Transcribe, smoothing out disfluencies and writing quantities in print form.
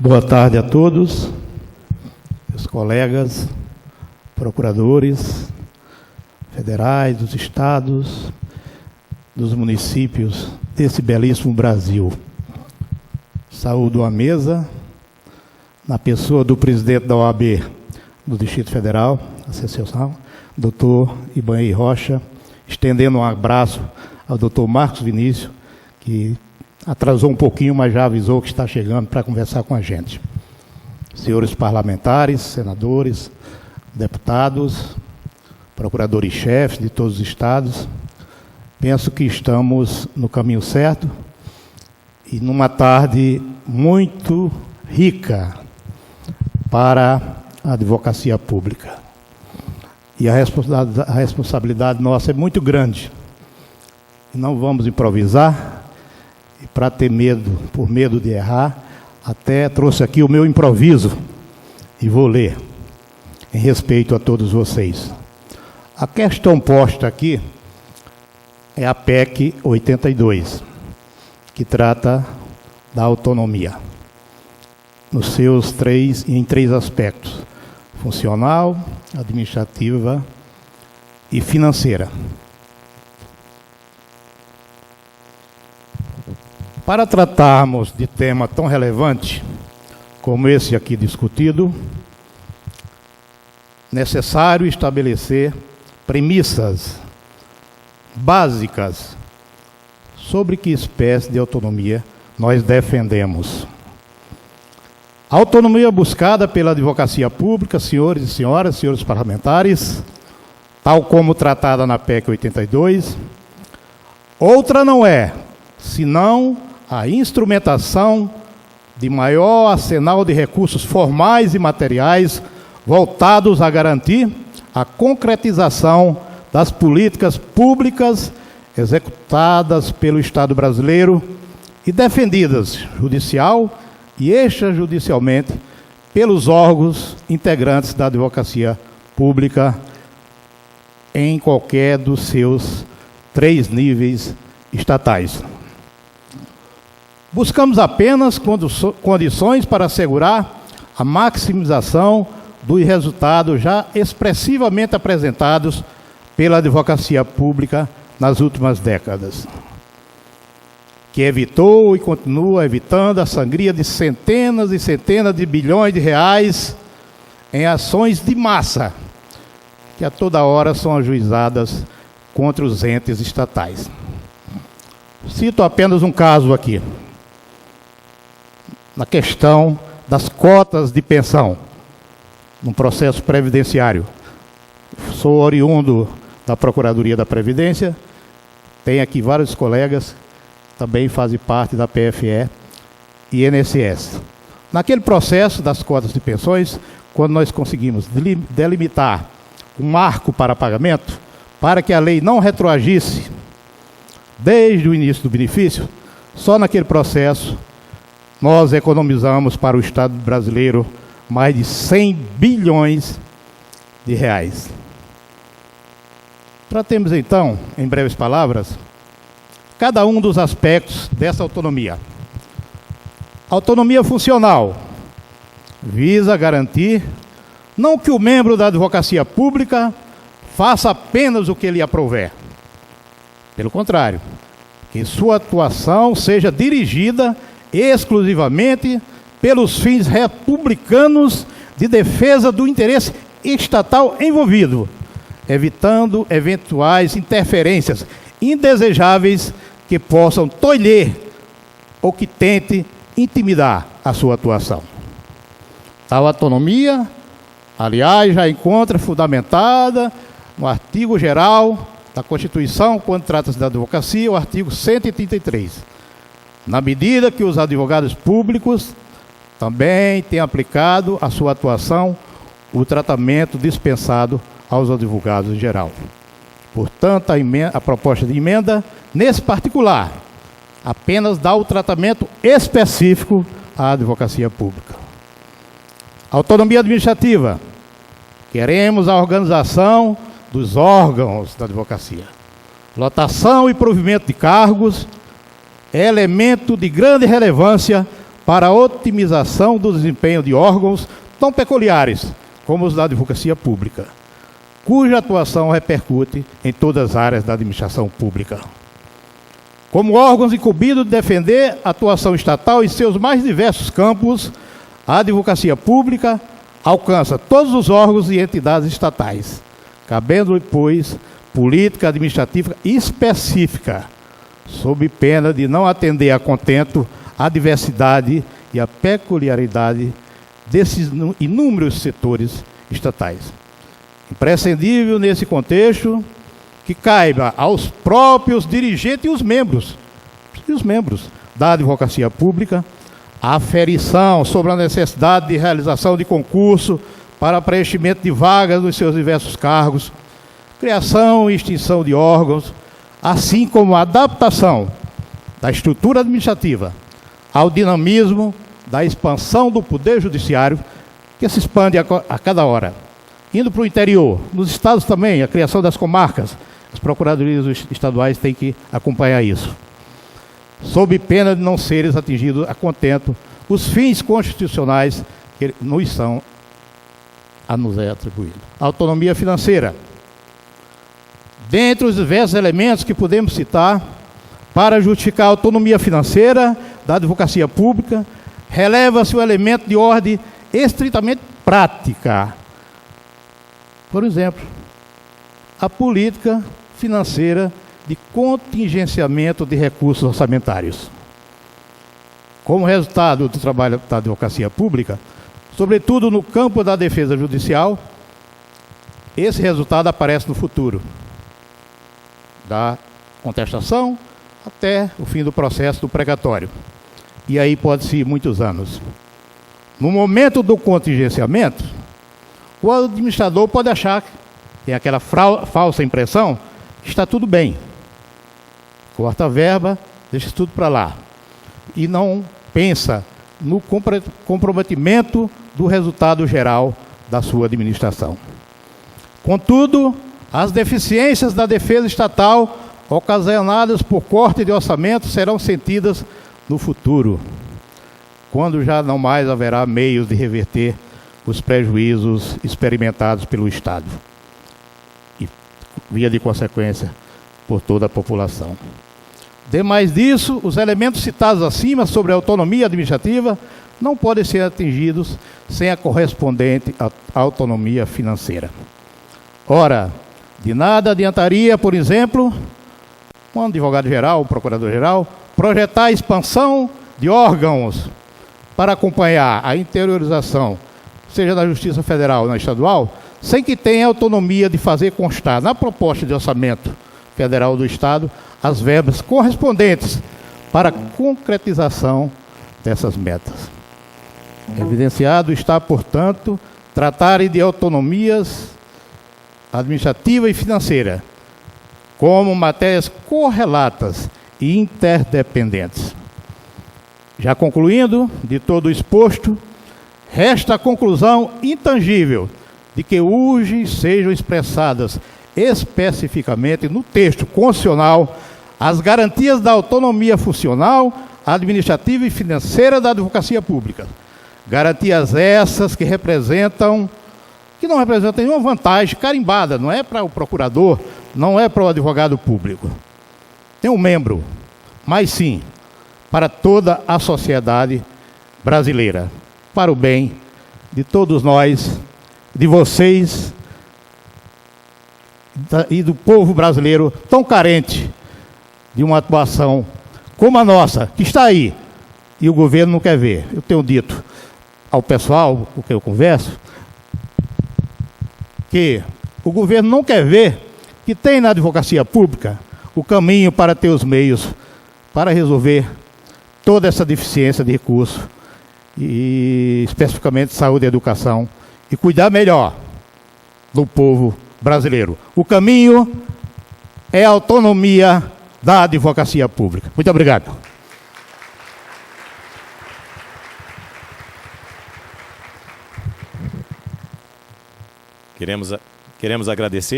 Boa tarde a todos, meus colegas, procuradores federais, dos estados, dos municípios desse belíssimo Brasil. Saúdo a mesa, na pessoa do presidente da OAB do Distrito Federal, Associação, doutor Ibanez Rocha, estendendo um abraço ao doutor Marcos Vinícius, que atrasou um pouquinho, mas já avisou que está chegando para conversar com a gente. Senhores parlamentares, senadores, deputados, procuradores-chefes de todos os estados, penso que estamos no caminho certo e numa tarde muito rica para a advocacia pública. E a responsabilidade nossa é muito grande. E não vamos improvisar. E para ter medo, por medo de errar, até trouxe aqui o meu improviso e vou ler, em respeito a todos vocês. A questão posta aqui é a PEC 82, que trata da autonomia, em três aspectos: funcional, administrativa e financeira. Para tratarmos de tema tão relevante como esse aqui discutido, necessário estabelecer premissas básicas sobre que espécie de autonomia nós defendemos. A autonomia buscada pela advocacia pública, senhores e senhoras, senhores parlamentares, tal como tratada na PEC 82, outra não é, senão a instrumentação de maior arsenal de recursos formais e materiais voltados a garantir a concretização das políticas públicas executadas pelo Estado brasileiro e defendidas judicial e extrajudicialmente pelos órgãos integrantes da advocacia pública em qualquer dos seus 3 níveis estatais. Buscamos apenas condições para assegurar a maximização dos resultados já expressivamente apresentados pela advocacia pública nas últimas décadas, que evitou e continua evitando a sangria de centenas e centenas de bilhões de reais em ações de massa, que a toda hora são ajuizadas contra os entes estatais. Cito apenas um caso aqui, na questão das cotas de pensão, no processo previdenciário. Sou oriundo da Procuradoria da Previdência, tenho aqui vários colegas que também fazem parte da PFE e INSS. Naquele processo das cotas de pensões, quando nós conseguimos delimitar um marco para pagamento, para que a lei não retroagisse desde o início do benefício, só naquele processo nós economizamos para o Estado brasileiro mais de 100 bilhões de reais. Tratemos então, em breves palavras, cada um dos aspectos dessa autonomia. A autonomia funcional visa garantir não que o membro da advocacia pública faça apenas o que lhe aprouver. Pelo contrário, que sua atuação seja dirigida exclusivamente pelos fins republicanos de defesa do interesse estatal envolvido, evitando eventuais interferências indesejáveis que possam tolher ou que tente intimidar a sua atuação. Tal autonomia, aliás, já encontra fundamentada no artigo geral da Constituição, quando trata-se da advocacia, o artigo 133. Na medida que os advogados públicos também têm aplicado à sua atuação o tratamento dispensado aos advogados em geral. Portanto, a proposta de emenda, nesse particular, apenas dá o tratamento específico à advocacia pública. Autonomia administrativa. Queremos a organização dos órgãos da advocacia. Lotação e provimento de cargos é elemento de grande relevância para a otimização do desempenho de órgãos tão peculiares como os da advocacia pública, cuja atuação repercute em todas as áreas da administração pública. Como órgãos incumbidos de defender a atuação estatal em seus mais diversos campos, a advocacia pública alcança todos os órgãos e entidades estatais, cabendo-lhe, pois, política administrativa específica, sob pena de não atender a contento a diversidade e a peculiaridade desses inúmeros setores estatais. Imprescindível nesse contexto que caiba aos próprios dirigentes e os membros da advocacia pública a aferição sobre a necessidade de realização de concurso para preenchimento de vagas nos seus diversos cargos, criação e extinção de órgãos, assim como a adaptação da estrutura administrativa ao dinamismo da expansão do poder judiciário, que se expande a cada hora. Indo para o interior, nos estados também, a criação das comarcas, as procuradorias estaduais têm que acompanhar isso, sob pena de não serem atingidos a contento os fins constitucionais que nos são a nos é atribuído. Autonomia financeira. Dentre os diversos elementos que podemos citar para justificar a autonomia financeira da advocacia pública, releva-se o elemento de ordem estritamente prática. Por exemplo, a política financeira de contingenciamento de recursos orçamentários. Como resultado do trabalho da advocacia pública, sobretudo no campo da defesa judicial, esse resultado aparece no futuro, da contestação até o fim do processo do precatório. E aí pode-se ir muitos anos. No momento do contingenciamento, o administrador pode achar, tem aquela falsa impressão, que está tudo bem. Corta a verba, deixa tudo para lá. E não pensa no comprometimento do resultado geral da sua administração. Contudo, as deficiências da defesa estatal ocasionadas por corte de orçamento serão sentidas no futuro, quando já não mais haverá meios de reverter os prejuízos experimentados pelo Estado e, via de consequência, por toda a população. Demais disso, os elementos citados acima sobre a autonomia administrativa não podem ser atingidos sem a correspondente autonomia financeira. Ora, de nada adiantaria, por exemplo, um advogado-geral, um procurador-geral, projetar a expansão de órgãos para acompanhar a interiorização, seja na Justiça Federal ou na estadual, sem que tenha autonomia de fazer constar na proposta de orçamento federal do Estado as verbas correspondentes para a concretização dessas metas. Evidenciado está, portanto, tratar de autonomias administrativa e financeira como matérias correlatas e interdependentes. Já concluindo, de todo o exposto, resta a conclusão intangível de que urge sejam expressadas especificamente no texto constitucional as garantias da autonomia funcional, administrativa e financeira da advocacia pública. Garantias essas que não representam nenhuma vantagem carimbada, não é para o procurador, não é para o advogado público, tem um membro, mas sim para toda a sociedade brasileira, para o bem de todos nós, de vocês e do povo brasileiro tão carente de uma atuação como a nossa, que está aí, e o governo não quer ver. Eu tenho dito ao pessoal com quem eu converso, que o governo não quer ver que tem na advocacia pública o caminho para ter os meios para resolver toda essa deficiência de recursos, e especificamente saúde e educação, e cuidar melhor do povo brasileiro. O caminho é a autonomia da advocacia pública. Muito obrigado. Queremos agradecer.